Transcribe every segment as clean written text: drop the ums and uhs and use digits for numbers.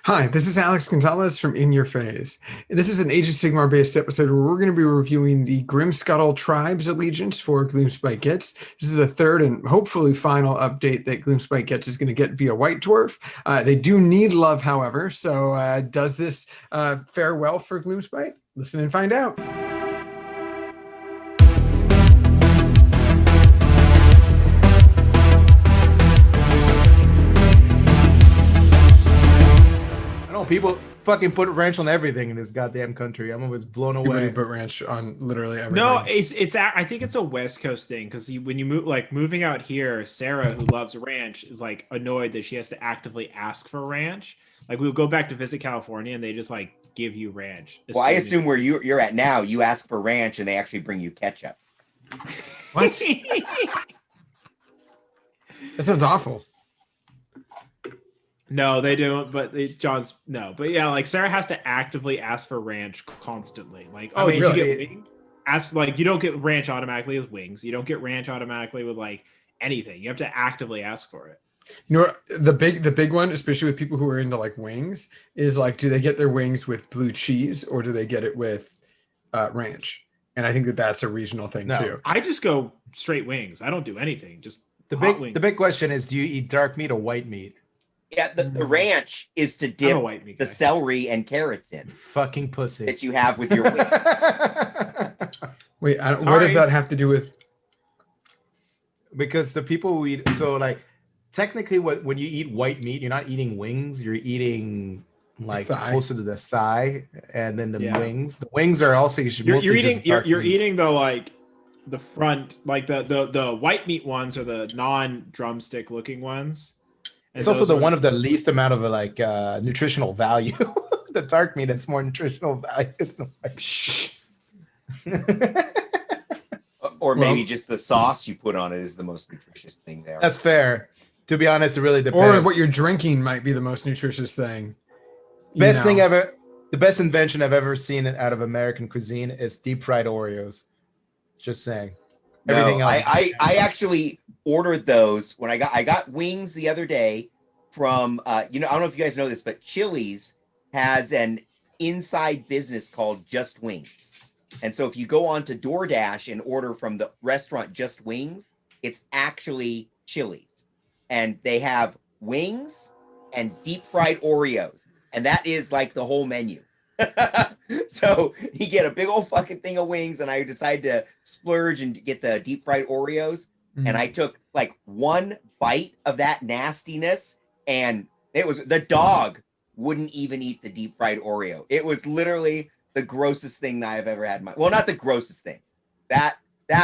Hi, this is Alex Gonzalez from In Your Phase. This is an Age of Sigmar based episode where we're going to be reviewing the Grimscuttle Tribes allegiance for Gloomspite Gitz. This is the third and hopefully final update that Gloomspite Gitz is going to get via White Dwarf. They do need love, however, so does this fare well for Gloomspite? Listen and find out. People fucking put ranch on everything in this goddamn country. I'm always blown away. Everybody put ranch on literally everything. No, it's. I think it's a West Coast thing because when you move, like moving out here, Sarah, who loves ranch, is like annoyed that she has to actively ask for ranch. Like we'll go back to visit California and they just like give you ranch. Well, I assume where you're at now, you ask for ranch and they actually bring you ketchup. What? That sounds awful. No, they don't. But John's no. But yeah, like Sarah has to actively ask for ranch constantly. Like, oh, did you get wings? Ask like you don't get ranch automatically with wings. You don't get ranch automatically with like anything. You have to actively ask for it. You know, the big one, especially with people who are into like wings, is like, do they get their wings with blue cheese or do they get it with ranch? And I think that that's a regional thing too. I just go straight wings. I don't do anything. Just the big question is, do you eat dark meat or white meat? Yeah, the ranch is to dip the celery and carrots in. Fucking pussy. That you have with your wing. Wait, what does that have to do with? Because the people who eat, so like technically when you eat white meat, you're not eating wings, you're eating like closer to the thigh and then the wings. The wings are also you're eating the like the front, like the white meat ones are the non-drumstick looking ones. It's also the one of the least amount of like nutritional value. The dark meat has more nutritional value. Or maybe just the sauce you put on it is the most nutritious thing there. That's fair. To be honest, it really depends. Or what you're drinking might be the most nutritious thing. The best invention I've ever seen out of American cuisine is deep fried Oreos. Just saying. Everything else. I actually ordered those when I got wings the other day from I don't know if you guys know this, but Chili's has an inside business called Just Wings. And so if you go on to DoorDash and order from the restaurant Just Wings, it's actually Chili's. And they have wings and deep fried Oreos. And that is like the whole menu. So you get a big old fucking thing of wings, and I decided to splurge and get the deep fried Oreos. And I took like one bite of that nastiness, and it was the dog wouldn't even eat the deep fried Oreo. It was literally the grossest thing that I've ever had. Well, not the grossest thing. That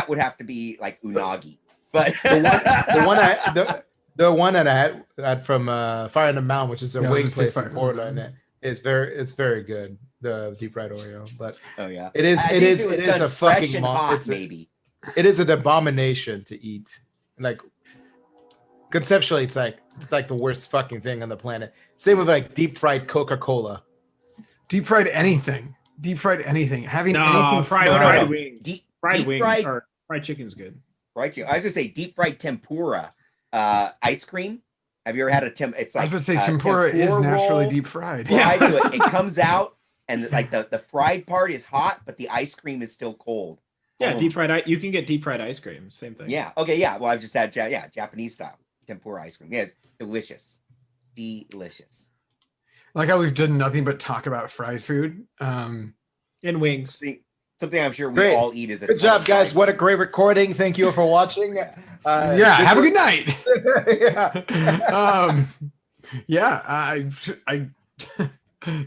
would have to be like unagi. But the one that I had from Fire in the Mountain, which is a wing place in Portland, it's very good. The deep fried Oreo, but it is a fucking maybe. It is an abomination to eat. Like conceptually, it's like the worst fucking thing on the planet. Same with like deep fried Coca-Cola. Deep fried anything. Having anything fried wing. Fried wing or fried chicken's good. Fried chicken. I was gonna say deep fried tempura ice cream. Have you ever had it's like I was gonna say tempura is naturally deep fried. Yeah, it comes out and like the fried part is hot, but the ice cream is still cold. Yeah, deep fried. You can get deep fried ice cream. Same thing. Yeah. Okay. Yeah. Well, I've just had Japanese style tempura ice cream. Yeah, it's delicious. Like how we've done nothing but talk about fried food. And wings. Something I'm sure we all eat. Good job, guys. What a great recording. Thank you for watching. Have a good night.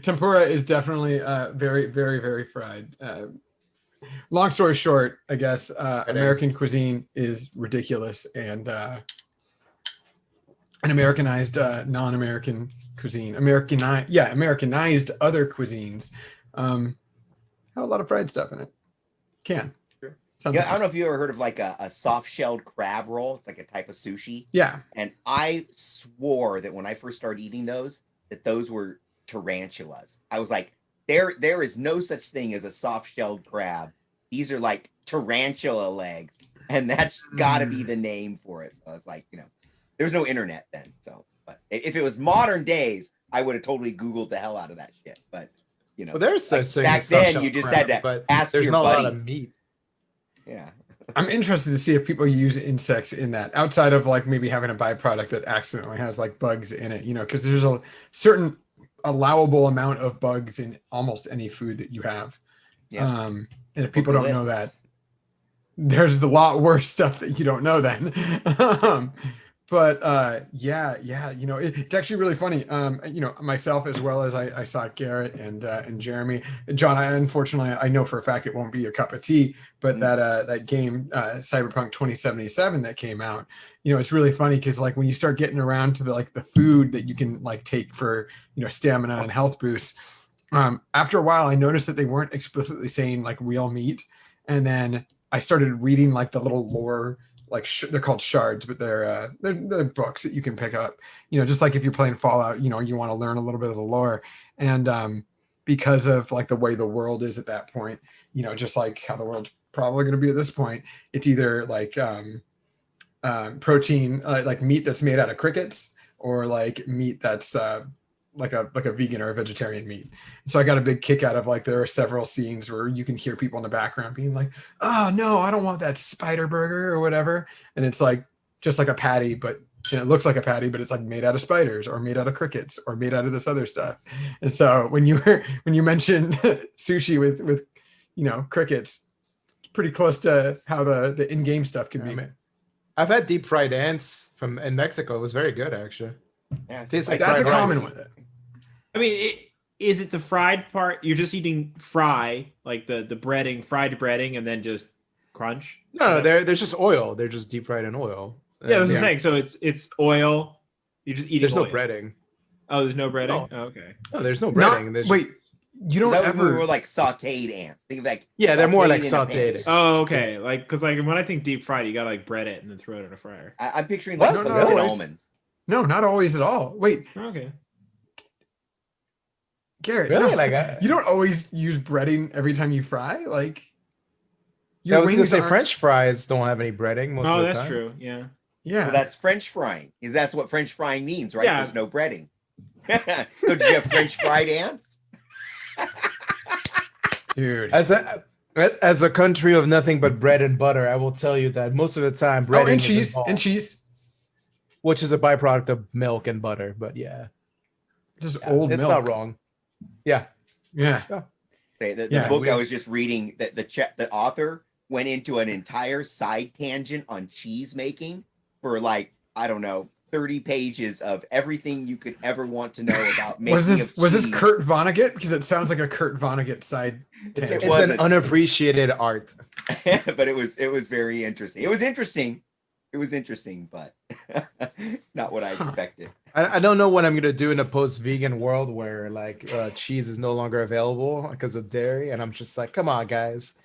Tempura is definitely very, very, very fried. Long story short, I guess American cuisine is ridiculous, and an Americanized non-American cuisine, Americanized other cuisines have a lot of fried stuff in it. Sure. I don't know if you ever heard of like a soft-shelled crab roll. It's like a type of sushi. Yeah. And I swore that when I first started eating those, that those were tarantulas. I was like, there is no such thing as a soft-shelled crab. These are like tarantula legs, and that's got to be the name for it. So I was like, there was no internet then. So, but if it was modern days, I would have totally Googled the hell out of that shit. But you know, well, there's such thing. Back then, you just had to but ask there's your not buddy. a lot of meat. Yeah. I'm interested to see if people use insects in that outside of like maybe having a byproduct that accidentally has like bugs in it, you know, because there's a certain allowable amount of bugs in almost any food that you have. Yeah. And if people don't know that, there's a lot worse stuff that you don't know then. But yeah, you know, it's actually really funny. You know, myself as well as I saw Garrett and Jeremy. John, unfortunately, I know for a fact it won't be your cup of tea, but that game, Cyberpunk 2077 that came out, you know, it's really funny because like when you start getting around to the food that you can like take for, you know, stamina and health boosts, after a while I noticed that they weren't explicitly saying like real meat. And then I started reading like the little lore, like they're called shards, but they're books that you can pick up, you know, just like if you're playing Fallout, you know, you want to learn a little bit of the lore. And because of like the way the world is at that point, you know, just like how the world's probably going to be at this point, it's either like protein, like meat that's made out of crickets, or like meat that's like a vegan or a vegetarian meat. So I got a big kick out of like there are several scenes where you can hear people in the background being like, oh no, I don't want that spider burger or whatever. And it's like just like a patty, but you know, it looks like a patty, but it's like made out of spiders or made out of crickets or made out of this other stuff. And so when you mentioned sushi with you know, crickets, it's pretty close to how the in-game stuff can be. I've had deep fried ants in Mexico. It was very good actually. Yeah, that's a common one. I mean, is it the fried part? You're just eating fry, like the breading, fried breading, and then just crunch? No, there's just oil. They're just deep fried in oil. Yeah, that's what I'm saying. So it's oil. You're just eating. There's oil. No breading. Oh, there's no breading. No. Oh, okay. No, there's no breading. Wait, you don't ever were like sautéed ants. Think of like they're more like sautéed. Oh, okay. Like because like when I think deep fried, you gotta like bread it and then throw it in a fryer. I'm picturing like toasted almonds. No, not always at all. Wait. Okay. Garrett, really? no, Like you don't always use breading every time you fry? Like I was gonna say French fries don't have any breading most of the time. Oh, that's true. Yeah. Yeah. So that's French frying. Because that's what French frying means, right? Yeah. There's no breading. So do you have French fried ants? Dude. As a country of nothing but bread and butter, I will tell you that most of the time bread and cheese, which is a byproduct of milk and butter. But yeah, just old milk. It's not wrong. Yeah. Say the book I was just reading, that the author went into an entire side tangent on cheese making for like, I don't know, 30 pages of everything you could ever want to know about making was this Kurt Vonnegut? Because it sounds like a Kurt Vonnegut side tangent. It's an unappreciated art. But it was very interesting. It was interesting, but not what I expected. I don't know what I'm gonna do in a post-vegan world where like cheese is no longer available because of dairy, and I'm just like, come on, guys.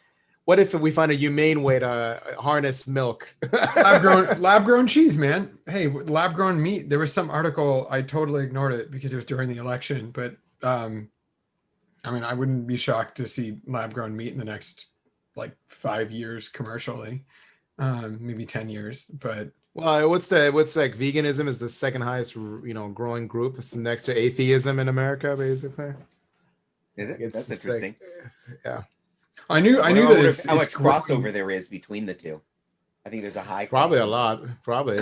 What if we find a humane way to harness milk? lab-grown cheese, man. Hey, lab-grown meat. There was some article, I totally ignored it because it was during the election, but I mean, I wouldn't be shocked to see lab-grown meat in the next like 5 years commercially, maybe 10 years. But what's like veganism is the second highest, growing group. It's next to atheism in America, basically. Is it? That's interesting. Like, yeah. I knew that it's how much crossover there is between the two. I think there's a high probably crossover. a lot, probably.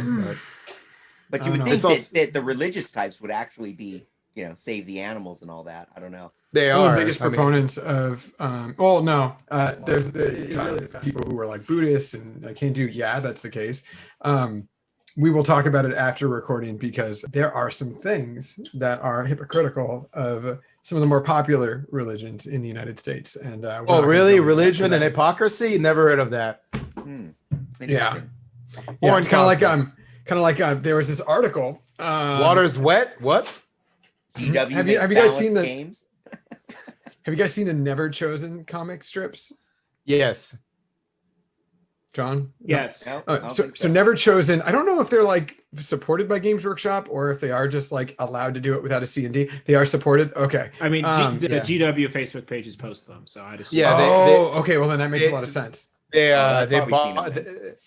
But you would think that the religious types would actually be, save the animals and all that. I don't know. They are the biggest proponents of there's the people who are like Buddhists and like Hindu. Yeah, that's the case. We will talk about it after recording because there are some things that are hypocritical of some of the more popular religions in the United States. And really? Religion and hypocrisy? Never heard of that. Yeah. It's kind of like there was this article. Water's wet. What? have you guys seen the games? Have you guys seen the Never Chosen comic strips? Yes. John? Yes. No, so Never Chosen, I don't know if they're like supported by Games Workshop or if they are just like allowed to do it without a C&D. They are supported? Okay. I mean, the GW Facebook pages post them, so I'd assume. Yeah. Okay. Well, then that makes a lot of sense. They bought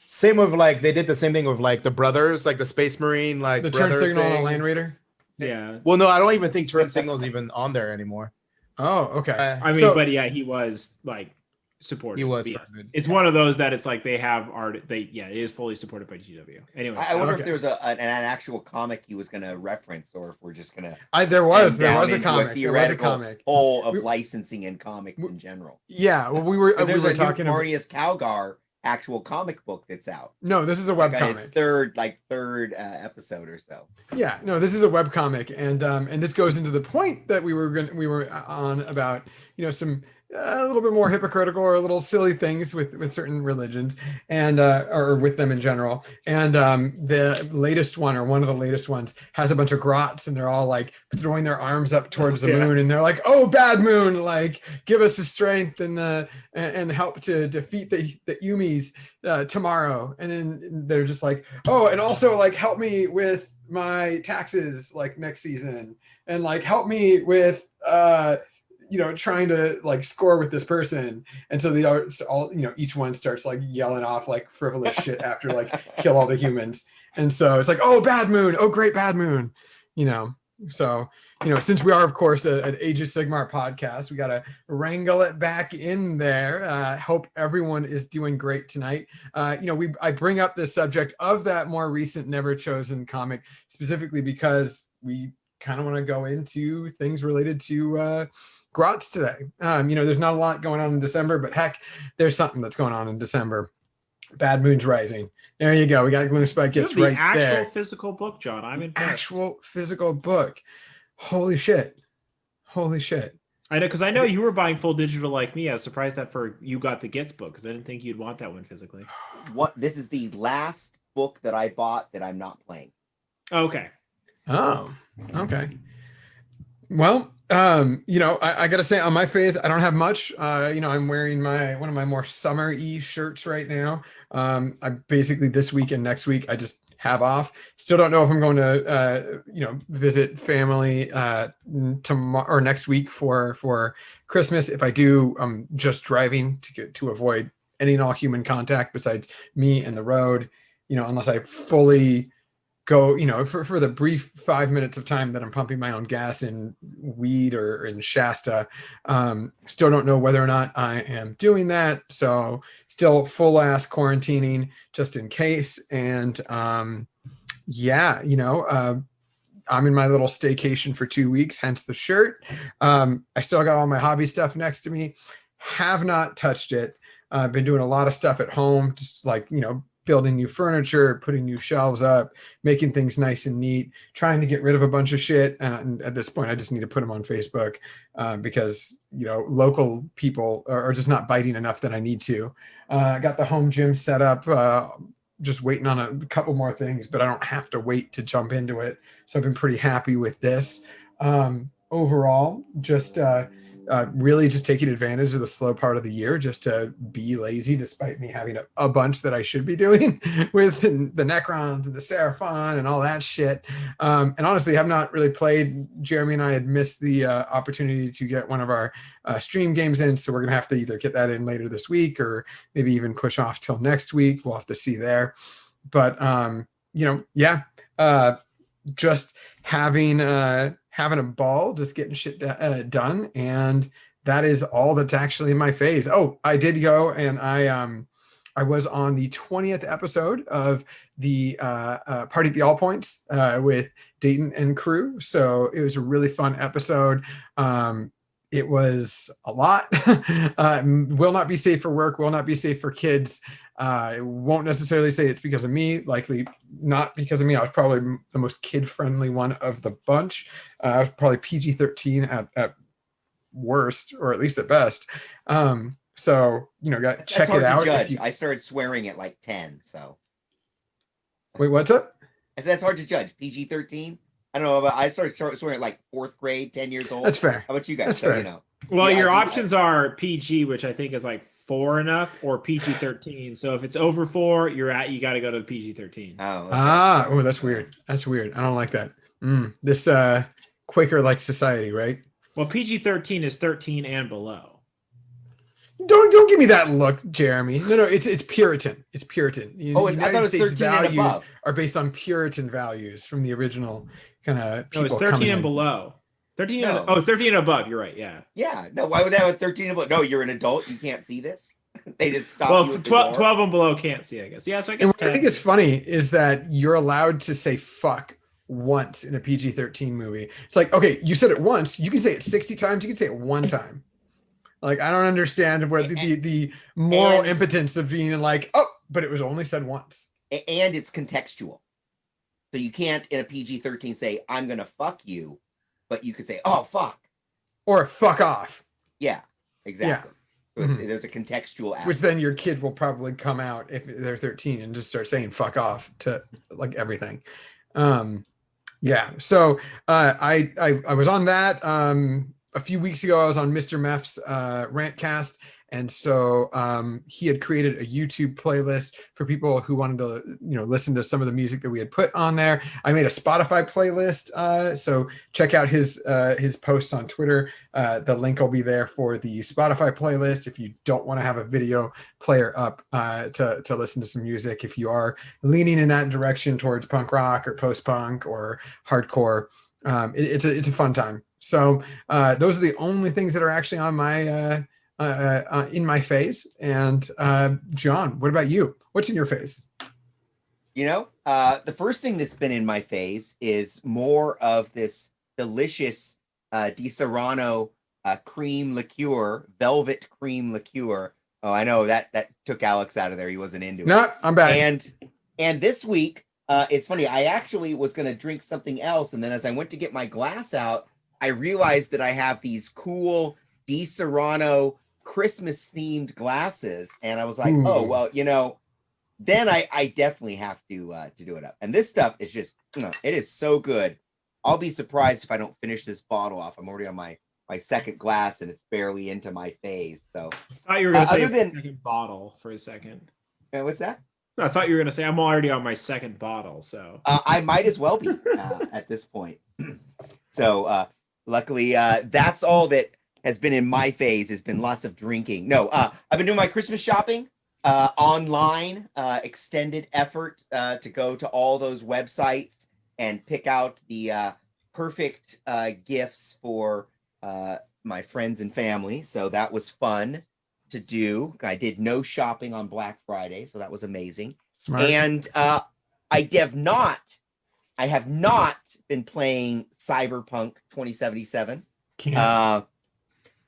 same with like they did the same thing with like the brothers, like the Space Marine, like the brother turn signal thing. on a Land Raider. Yeah. Well, no, I don't even think turn signal's even on there anymore. Oh, okay. I mean, but yeah, he was like supported. He was. It's one of those that it's like they have art. It is fully supported by GW. Anyway, I wonder if there's an actual comic he was going to reference, or if we're just going to. There was a comic. There was a comic. Whole of licensing and comics in general. Yeah, well, we were talking about Marnius Calgar actual comic book that's out. No, this is a web comic. Its third episode or so. Yeah, no, this is a web comic, and this goes into the point that we were on about, some a little bit more hypocritical or a little silly things with certain religions and or with them in general. And the latest one, or one of the latest ones, has a bunch of grots, and they're all like throwing their arms up towards the moon, and they're like, "Oh, bad moon, like give us the strength and help to defeat the Yumis tomorrow." And then they're just like, "Oh, and also like help me with my taxes like next season, and like help me with trying to like score with this person." And so they are all, each one starts like yelling off like frivolous shit after like kill all the humans. And so it's like, "Oh, bad moon. Oh, great bad moon." So, since we are, of course, an Age of Sigmar podcast, we got to wrangle it back in there. Hope everyone is doing great tonight. I bring up the subject of that more recent Never Chosen comic specifically because we kind of want to go into things related to grots today. There's not a lot going on in December, but heck, there's something that's going on in December. Bad Moon's Rising. There you go. We got Gloomspite Gitz right there. Actual physical book, John. I'm in actual physical book. Holy shit. I know, because I know you were buying full digital like me. I was surprised that you got the Gitz book, because I didn't think you'd want that one physically. This is the last book that I bought that I'm not playing. Okay. Oh, okay. Well, I gotta say, on my face, I don't have much. I'm wearing one of my more summer-y shirts right now. I basically this week and next week I just have off. Still don't know if I'm going to visit family tomorrow or next week for Christmas. If I do, I'm just driving to avoid any and all human contact besides me and the road. Unless I fully go, for the brief 5 minutes of time that I'm pumping my own gas in Weed or in Shasta. Still don't know whether or not I am doing that. So still full ass quarantining just in case. And I'm in my little staycation for 2 weeks, hence the shirt. I still got all my hobby stuff next to me. Have not touched it. I've been doing a lot of stuff at home, just like, building new furniture, putting new shelves up, making things nice and neat, trying to get rid of a bunch of shit. And at this point, I just need to put them on Facebook because, local people are just not biting enough that I need to. I got the home gym set up, just waiting on a couple more things, but I don't have to wait to jump into it. So I've been pretty happy with this. Overall, just really just taking advantage of the slow part of the year just to be lazy, despite me having a bunch that I should be doing with the Necrons and the Seraphon and all that shit. And honestly, I've not really played. Jeremy and I had missed the opportunity to get one of our stream games in, so we're going to have to either get that in later this week or maybe even push off till next week. We'll have to see there. But, just having a ball, just getting shit done. And that is all that's actually in my phase. Oh, I did go and I was on the 20th episode of the Party at the All Points with Dayton and crew. So it was a really fun episode. It was a lot. Will not be safe for work, will not be safe for kids. I won't necessarily say it's because of me, likely not because of me. I was probably the most kid-friendly one of the bunch. I was probably PG-13 at worst, or at least at best. So, check it out. I started swearing at like 10, so. Wait, what's up? I said that's hard to judge. PG-13? I don't know, but I started swearing at like 4th grade, 10 years old. That's fair. How about you guys? That's fair. Well, your options are PG, which I think is like 4 and up, or PG-13. So if it's over 4, you got to go to the PG-13. Oh, okay. That's weird. That's weird. I don't like that. This Quaker-like society, right? Well, PG-13 is 13 and below. Don't give me that look, Jeremy. No, it's Puritan. It's Puritan. I thought it was 13 and above. Are based on Puritan values from the original kind of people. No, it's 13 and below. 13 No. and 13 and above. You're right. Yeah. Yeah. No, why would that have 13 and above? No, you're an adult. You can't see this. They just stop. Well, 12 and below can't see, I guess. Yeah, so I guess. And what I think is funny is that you're allowed to say fuck once in a PG-13 movie. It's like, okay, you said it once. You can say it 60 times. You can say it one time. Like, I don't understand where the moral impotence of being like, oh, but it was only said once. And it's contextual. So you can't in a PG-13 say, I'm going to fuck you, but you could say, oh, fuck. Or fuck off. Yeah, exactly. Yeah. So there's a contextual aspect. Which then your kid will probably come out if they're 13 and just start saying fuck off to like everything. Yeah. So I was on that. A few weeks ago, I was on Mr. Meff's Rantcast, and so he had created a YouTube playlist for people who wanted to, listen to some of the music that we had put on there. I made a Spotify playlist, so check out his posts on Twitter. The link will be there for the Spotify playlist if you don't want to have a video player up to listen to some music. If you are leaning in that direction towards punk rock or post-punk or hardcore, it's a fun time. So those are the only things that are actually on my in my phase. And John, what about you? What's in your phase? The first thing that's been in my phase is more of this delicious Di Serrano cream liqueur, velvet cream liqueur. Oh, I know that took Alex out of there. He wasn't into it. No, I'm back. And this week, it's funny. I actually was going to drink something else, and then as I went to get my glass out, I realized that I have these cool Di Serrano Christmas themed glasses, and I was like, oh well, then I definitely have to do it up. And this stuff is just, it is so good. I'll be surprised if I don't finish this bottle off. I'm already on my second glass, and it's barely into my phase. So I thought you were going to say second bottle for a second. What's that? I thought you were going to say I'm already on my second bottle. So I might as well be at this point. So luckily, that's all that has been in my phase. Has been lots of drinking. No, I've been doing my Christmas shopping online. Extended effort to go to all those websites and pick out the perfect gifts for my friends and family. So that was fun to do. I did no shopping on Black Friday, so that was amazing. Smart. And I have not been playing Cyberpunk 2077.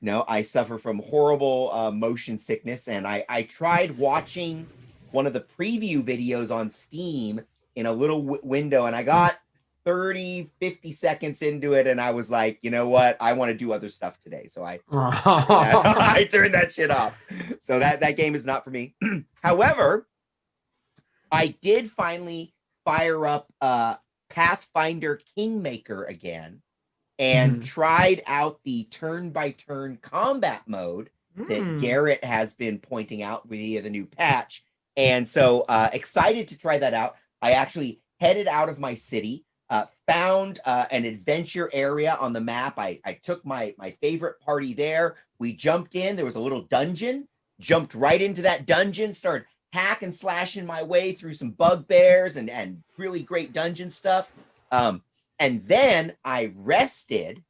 No, I suffer from horrible motion sickness, and I tried watching one of the preview videos on Steam in a little window, and I got 30-50 seconds into it, and I was like, you know what, I want to do other stuff today, so I turned that shit off. So that game is not for me. However, I did finally fire up Pathfinder Kingmaker again and tried out the turn-by-turn combat mode that Garrett has been pointing out via the new patch. And so excited to try that out. I actually headed out of my city, found an adventure area on the map. I took my favorite party there. We jumped in. There was a little dungeon. Jumped right into that dungeon. Started hack and slashing my way through some bugbears and really great dungeon stuff. And then I rested,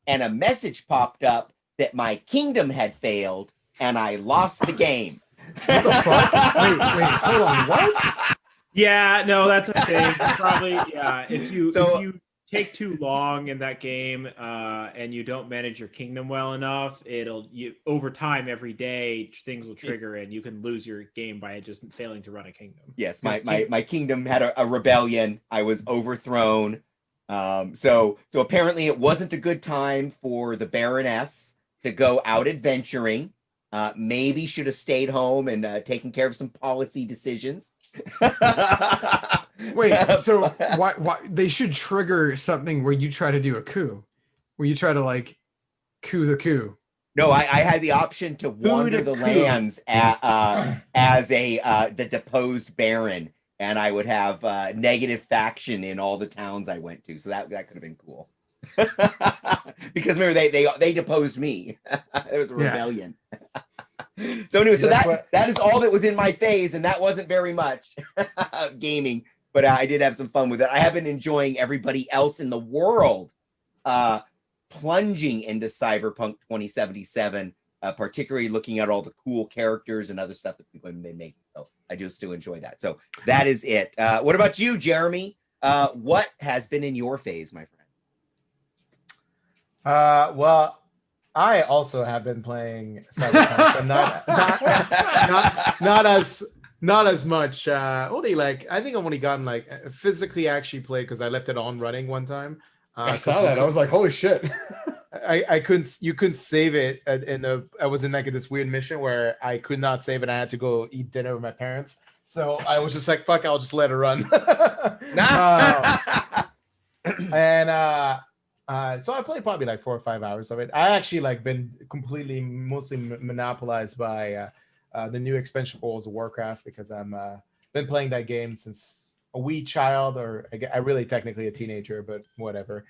and a message popped up that my kingdom had failed, and I lost the game. What the fuck? Wait, hold on. What? Yeah, no, that's a thing. Probably, yeah. If you take too long in that game and you don't manage your kingdom well enough, over time every day things will trigger and you can lose your game by just failing to run a kingdom. Yes, my kingdom had a rebellion. I was overthrown. So apparently it wasn't a good time for the Baroness to go out adventuring. Maybe should have stayed home and taken care of some policy decisions. Wait, so why they should trigger something where you try to do a coup, where you try to like coup the coup? No, I had the option to wander the lands as the deposed baron, and I would have negative faction in all the towns I went to. So that could have been cool. Because remember they deposed me. There was a rebellion. So anyway, so that is all that was in my phase, and that wasn't very much gaming, but I did have some fun with it. I have been enjoying everybody else in the world plunging into Cyberpunk 2077, particularly looking at all the cool characters and other stuff that people have been making. So I do still enjoy that. So that is it. What about you, Jeremy? What has been in your phase, my friend? Well, I also have been playing Cyberpunk, but not as much. Only like I think I've only gotten like physically actually played because I left it on running one time. I saw that. I was like, holy shit. I couldn't. You couldn't save it I was in like this weird mission where I could not save it. I had to go eat dinner with my parents. So I was just like, fuck, I'll just let it run. So I played probably like 4 or 5 hours of it. I actually like been mostly monopolized by the new expansion for World of Warcraft because I'm been playing that game since a wee child, or I really technically a teenager, but whatever.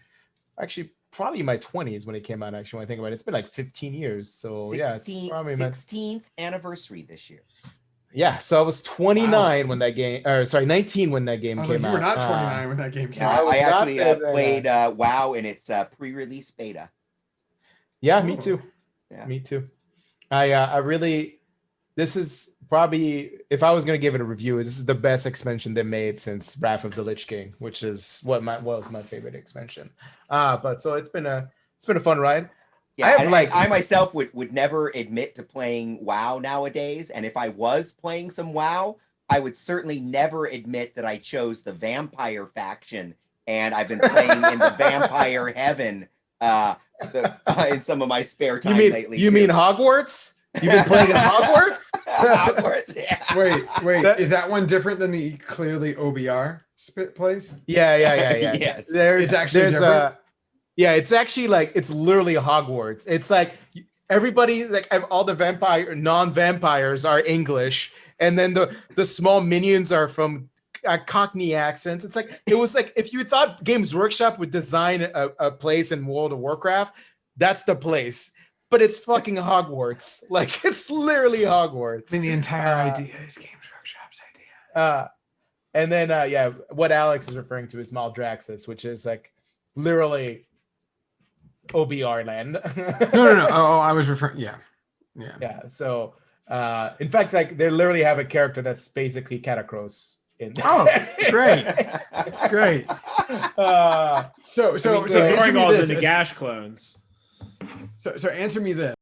Actually, probably in my 20s when it came out. Actually, when I think about it, it's been like 15 years. So yeah, it's probably 16th anniversary this year. Yeah, so I was 29 when that game, or sorry, 19 when that game came out. You were not 29 when that game came out. I actually played WoW in its pre-release beta. Yeah, me too. Yeah, me too. I really, this is probably, if I was going to give it a review, this is the best expansion they made since Wrath of the Lich King, which is what was my favorite expansion. But so it's been a fun ride. Yeah, I myself would never admit to playing WoW nowadays, and if I was playing some WoW, I would certainly never admit that I chose the vampire faction, and I've been playing in the vampire heaven in some of my spare time lately. You mean Hogwarts? You've been playing in Hogwarts? Hogwarts, yeah. Wait, is that one different than the clearly OBR place? Yeah. Yes. It's actually different. Yeah, it's actually like, it's literally Hogwarts. It's like everybody, like all the non-vampires are English, and then the small minions are from Cockney accents. It's like, it was like, if you thought Games Workshop would design a place in World of Warcraft, that's the place. But it's fucking Hogwarts. Like, it's literally Hogwarts. I mean, the entire idea is Games Workshop's idea. And then, what Alex is referring to is Maldraxxus, which is like literally OBR land. No. Oh, I was referring. Yeah. So, in fact, like they literally have a character that's basically Catacross in. Oh, great. So ignoring all the Nagash clones. So answer me this.